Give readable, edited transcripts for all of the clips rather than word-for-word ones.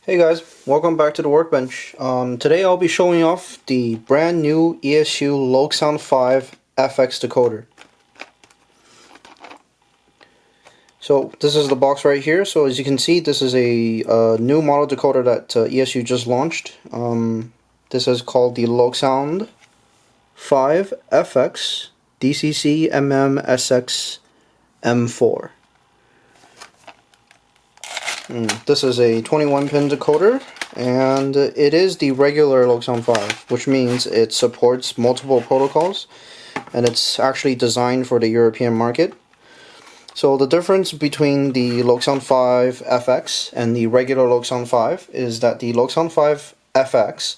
Hey guys, welcome back to the workbench. Today I'll be showing off the brand new ESU LokSound 5 FX decoder. So this is the box right here. So as you can see, this is a new model decoder that ESU just launched. This is called the LokSound 5 FX DCC MMSX M4. This is a 21-pin decoder, and it is the regular LokSound 5, which means it supports multiple protocols, and it's actually designed for the European market. So the difference between the LokSound 5 FX and the regular LokSound 5 is that the LokSound 5 FX,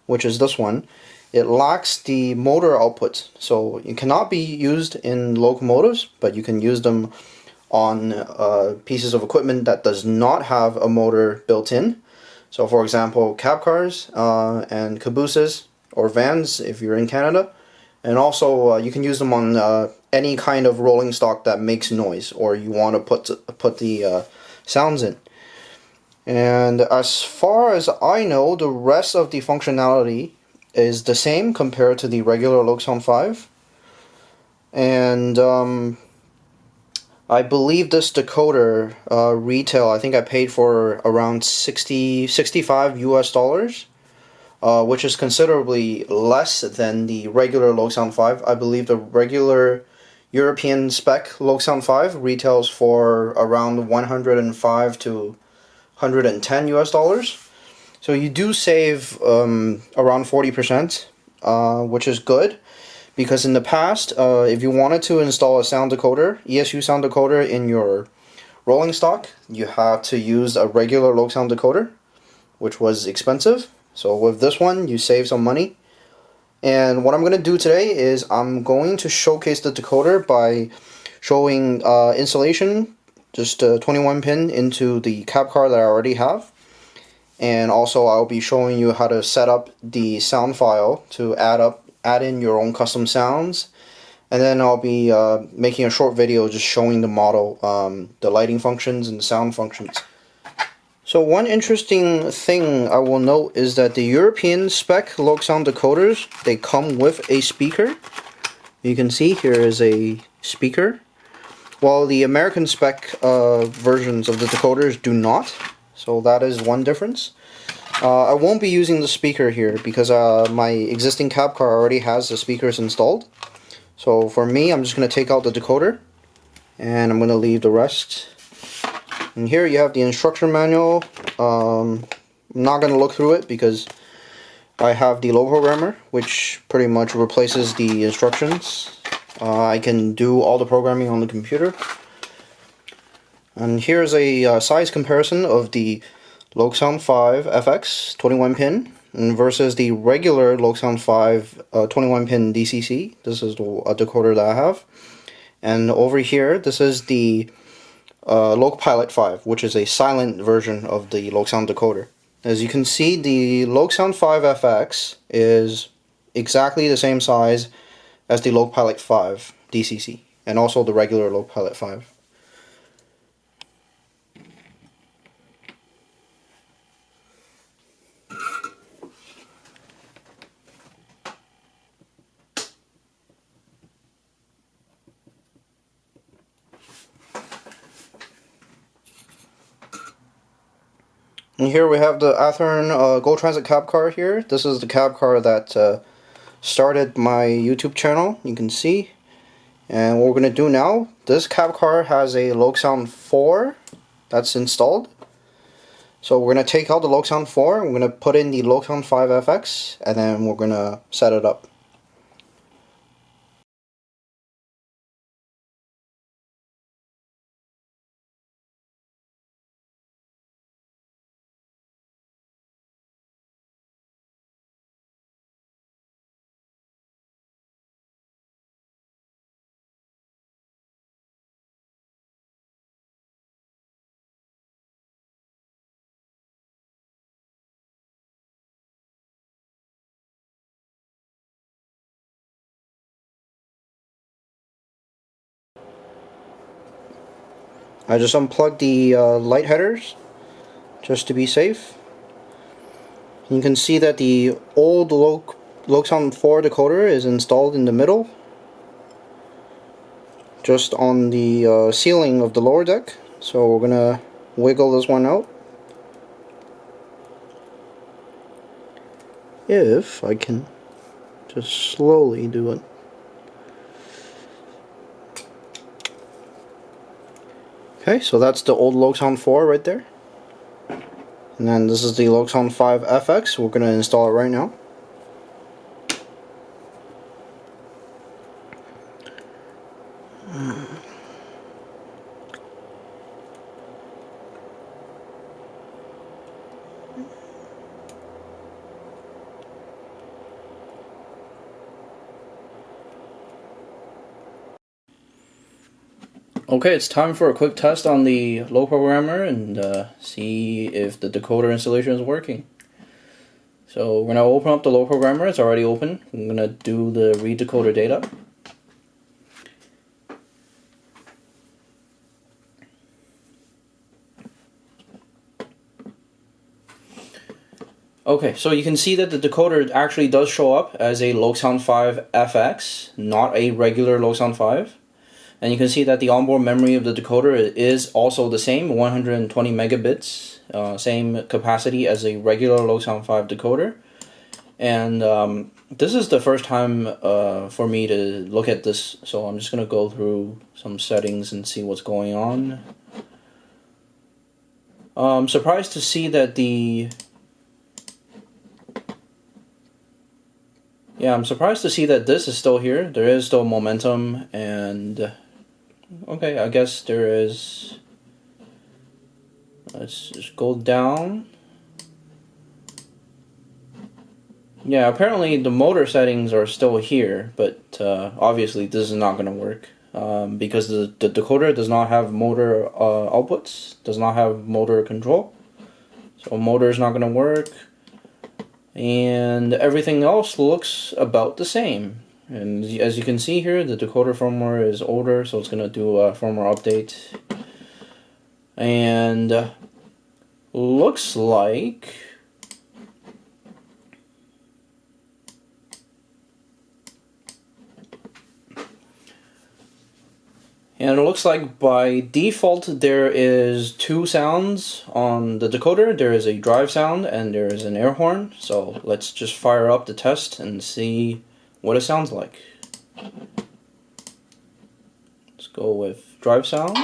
which is this one, it lacks the motor output. So it cannot be used in locomotives, but you can use them on pieces of equipment that does not have a motor built in. So for example, cab cars and cabooses or vans if you're in Canada. And also you can use them on any kind of rolling stock that makes noise or you want to put the sounds in. And as far as I know, the rest of the functionality is the same compared to the regular LokSound 5. And I believe this decoder retail, I think I paid for around 65 US dollars, which is considerably less than the regular LokSound 5. I believe the regular European spec LokSound 5 retails for around 105 to 110 US dollars. So you do save around 40%, which is good. Because in the past, if you wanted to install a sound decoder, ESU sound decoder in your rolling stock, you had to use a regular LokSound decoder, which was expensive. So with this one, you save some money. And what I'm going to do today is I'm going to showcase the decoder by showing installation, just a 21 pin into the cab car that I already have. And also I'll be showing you how to set up the sound file to add in your own custom sounds, and then I'll be making a short video just showing the model, the lighting functions and the sound functions. So one interesting thing I will note is that the European spec LokSound decoders, they come with a speaker. You can see here is a speaker, while the American spec versions of the decoders do not. So that is one difference. I won't be using the speaker here because my existing cab car already has the speakers installed. So for me, I'm just going to take out the decoder and I'm going to leave the rest. And here you have the instruction manual. I'm not going to look through it because I have the low programmer, which pretty much replaces the instructions. I can do all the programming on the computer. And here's a size comparison of the LokSound 5 FX 21 pin versus the regular LokSound 5 21 pin DCC. This is the decoder that I have. And over here, this is the LokPilot 5, which is a silent version of the LokSound decoder. As you can see, the LokSound 5 FX is exactly the same size as the LokPilot 5 DCC, and also the regular LokPilot 5. And here we have the Athearn Go Transit cab car here. This is the cab car that started my YouTube channel, you can see. And what we're going to do now, this cab car has a LokSound 4 that's installed. So we're going to take out the LokSound 4, we're going to put in the LokSound 5 FX, and then we're going to set it up. I just unplugged the light headers just to be safe. You can see that the old LokSound 4 decoder is installed in the middle, just on the ceiling of the lower deck. So we're gonna wiggle this one out. If I can just slowly do it. Okay, so that's the old LokSound 4 right there. And then this is the LokSound 5 FX. We're going to install it right now. Okay, it's time for a quick test on the low programmer and see if the decoder installation is working. So we're going to open up the low programmer. It's already open. I'm going to do the read decoder data. Okay, so you can see that the decoder actually does show up as a LokSound 5 FX, not a regular LokSound 5. And you can see that the onboard memory of the decoder is also the same, 120 megabits, same capacity as a regular LokSound 5 decoder. And this is the first time for me to look at this, so I'm just going to go through some settings and see what's going on. I'm surprised to see that I'm surprised to see that this is still here. There is still momentum, and okay, I guess there is. Let's just go down. Yeah, apparently the motor settings are still here, but obviously this is not going to work because the decoder does not have motor outputs, does not have motor control. So motor is not going to work. And everything else looks about the same. And as you can see here, the decoder firmware is older, so it's going to do a firmware update. And looks like by default there is two sounds on the decoder. There is a drive sound and there is an air horn. So let's just fire up the test and see what it sounds like. Let's go with drive sound.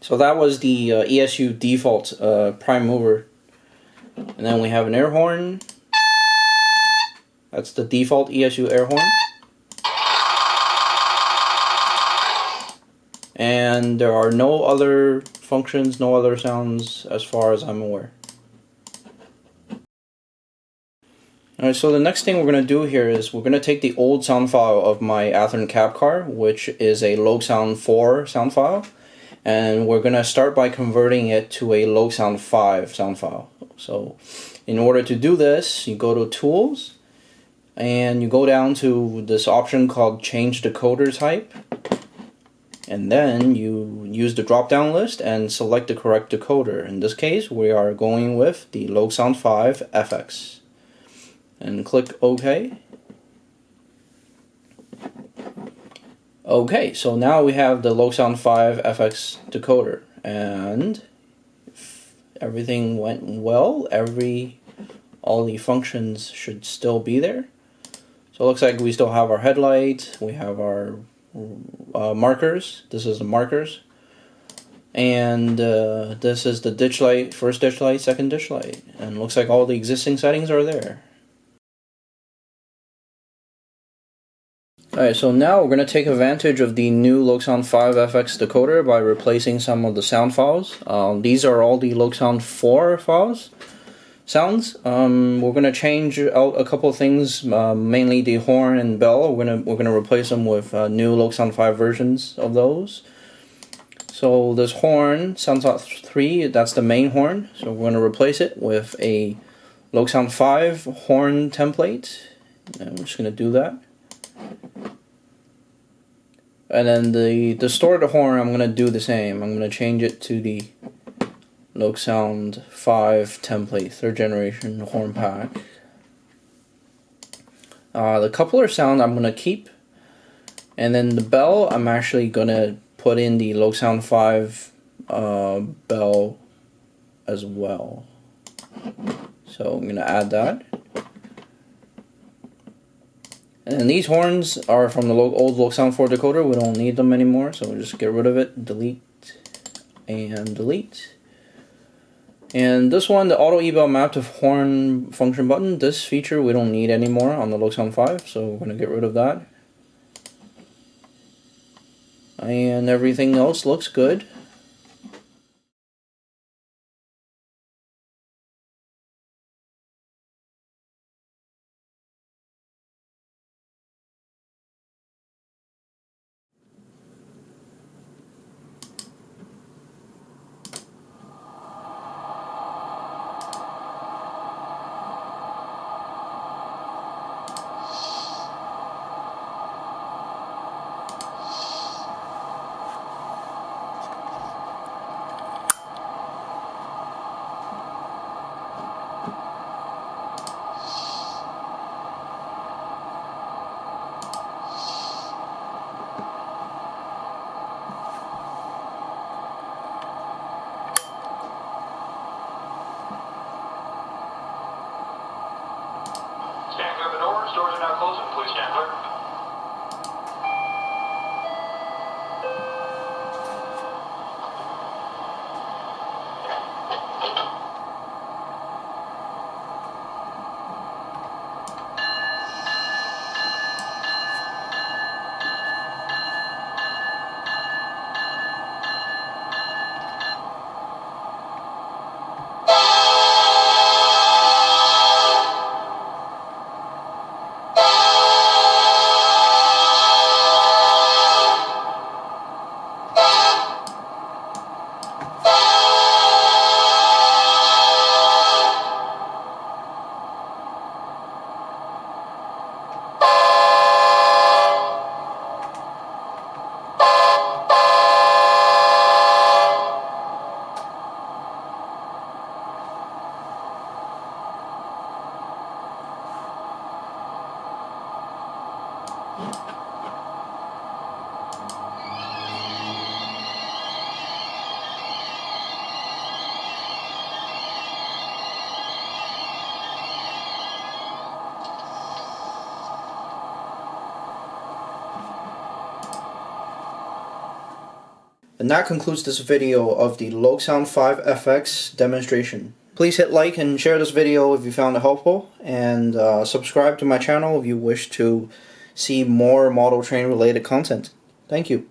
So that was the ESU default prime mover. And then we have an air horn. That's the default ESU air horn. And there are no other functions, no other sounds as far as I'm aware. Alright, so the next thing we're going to do here is we're going to take the old sound file of my Athearn cab car, which is a LokSound 4 sound file, and we're going to start by converting it to a LokSound 5 sound file. So in order to do this, you go to Tools, and you go down to this option called Change Decoder Type, and then you use the drop-down list and select the correct decoder. In this case, we are going with the LokSound 5 FX. And click OK. Okay, so now we have the LokSound 5 FX decoder, and if everything went well, all the functions should still be there. So it looks like we still have our headlight, we have our markers. This is the markers, and this is the ditch light, first ditch light, second ditch light, and it looks like all the existing settings are there. Alright, so now we're going to take advantage of the new LokSound 5 FX decoder by replacing some of the sound files. These are all the LokSound 4 sounds. We're going to change out a couple of things, mainly the horn and bell. We're gonna replace them with new LokSound 5 versions of those. So this horn, sounds out 3, that's the main horn. So we're going to replace it with a LokSound 5 horn template. And I'm just going to do that. And then the distorted horn, I'm going to do the same. I'm going to change it to the LokSound 5 template, 3rd generation horn pack. The coupler sound I'm gonna keep, and then the bell I'm actually gonna put in the LokSound 5 bell as well. So I'm gonna add that. And these horns are from the old LokSound 4 decoder. We don't need them anymore, so we'll just get rid of it. Delete and delete. And this one, the auto eval map to horn function button, this feature we don't need anymore on the LokSound 5, so we're going to get rid of that. And everything else looks good. Doors are now closing. Please stand clear. And that concludes this video of the LokSound 5 FX demonstration. Please hit like and share this video if you found it helpful, and subscribe to my channel if you wish to see more model train related content. Thank you.